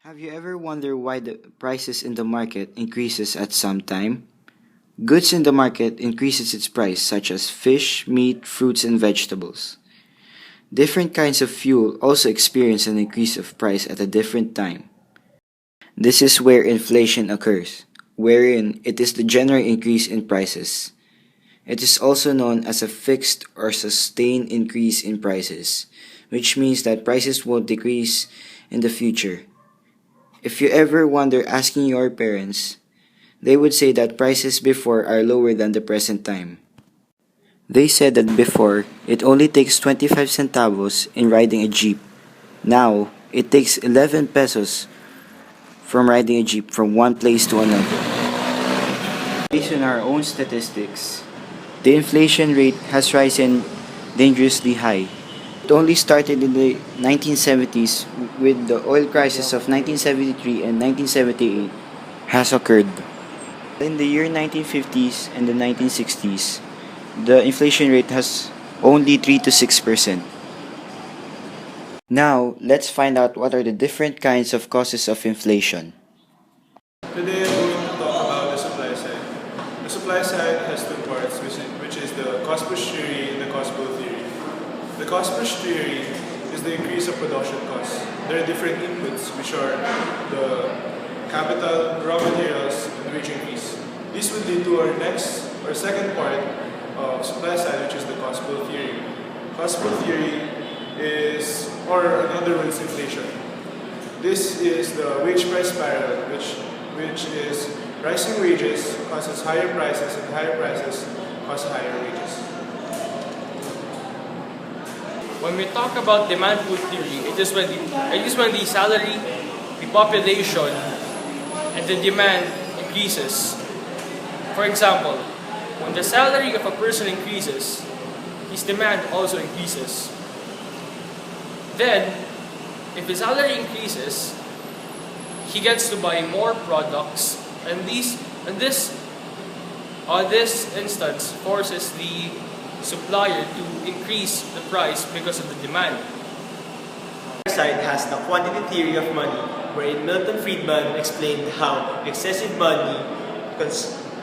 Have you ever wondered why the prices in the market increases at some time? Goods in the market increases its price such as fish, meat, fruits and vegetables. Different kinds of fuel also experience an increase of price at a different time. This is where inflation occurs, wherein it is the general increase in prices. It is also known as a fixed or sustained increase in prices, which means that prices won't decrease in the future. If you ever wonder asking your parents, they would say that prices before are lower than the present time. They said that before, it only takes 25 centavos in riding a jeep. Now, it takes 11 pesos from riding a jeep from one place to another. Based on our own statistics, the inflation rate has risen dangerously high. It only started in the 1970s with the oil crisis of 1973 and 1978 has occurred. In the year 1950s and the 1960s, the inflation rate has only 3 to 6%. Now, let's find out what are the different kinds of causes of inflation. Today I'm going to talk about the supply side. The supply side has two parts, which is the cost push theory and the cost pull theory. The cost push theory is the increase of production costs. There are different inputs, which are the capital, raw materials, and wage increase. This will lead to our second part of supply side, which is the cost pull theory. Cost pull theory is, or in other words, inflation. This is the wage price spiral, which is rising wages causes higher prices, and higher prices cause higher wages. When we talk about demand pull theory, it is when the salary, the population, and the demand increases. For example, when the salary of a person increases, his demand also increases. Then, if his salary increases, he gets to buy more products, and this on this instance forces the supplier to increase the price because of the demand. Other side has the quantity theory of money, wherein Milton Friedman explained how excessive money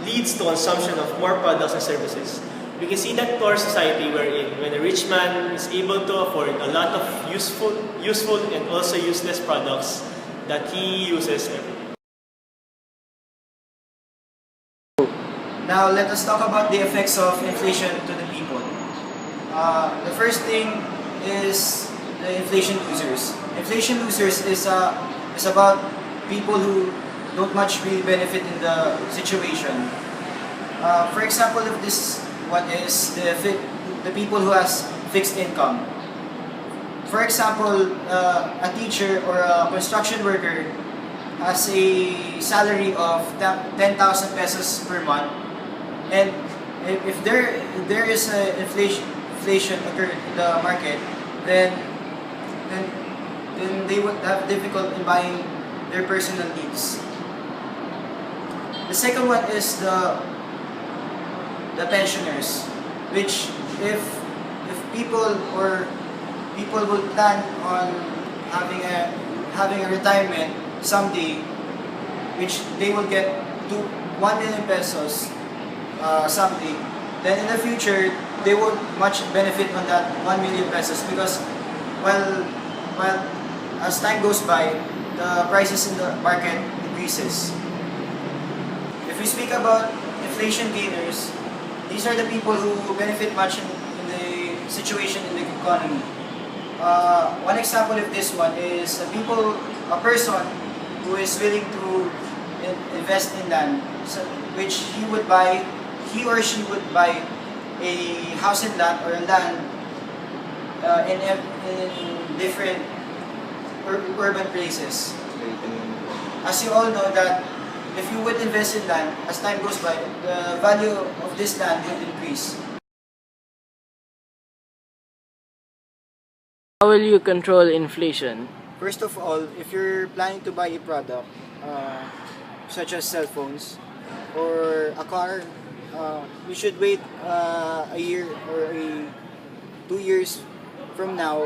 leads to consumption of more products and services. We can see that to our society wherein when a rich man is able to afford a lot of useful and also useless products that he uses every day. Now let us talk about the effects of inflation to the people. The first thing is the inflation losers. Inflation losers is about people who don't much really benefit in the situation. For example, if this one is the people who has fixed income. For example, a teacher or a construction worker has a salary of 10,000 pesos per month, and if there is a inflation occurred in the market, then they would have difficult in buying their personal needs. The second one is the pensioners, which if people will plan on having a retirement someday, which they will get to 1 million pesos someday, then in the future they won't much benefit on that 1 million pesos because while as time goes by, the prices in the market increases. If we speak about inflation gainers, these are the people who benefit much in the situation in the economy. One example of this one is a person who is willing to invest in land, so, which he or she would buy a house and land or a land in different urban places. As you all know that if you would invest in land, as time goes by, the value of this land will increase. How will you control inflation? First of all, if you're planning to buy a product, such as cell phones or a car, you should wait a year or 2 years from now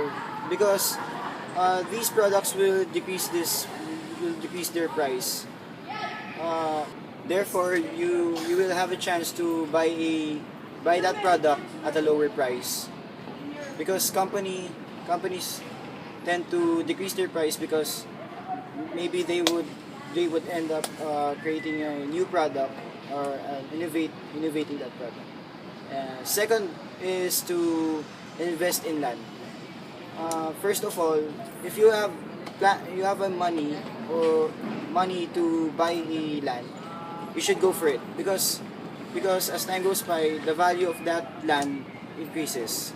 because these products will decrease this will decrease their price. Therefore, you will have a chance to buy that product at a lower price, because companies tend to decrease their price because maybe they would end up creating a new product or innovating that product. Second is to invest in land. First of all, if you have a money to buy a land, you should go for it, because as time goes by, the value of that land increases.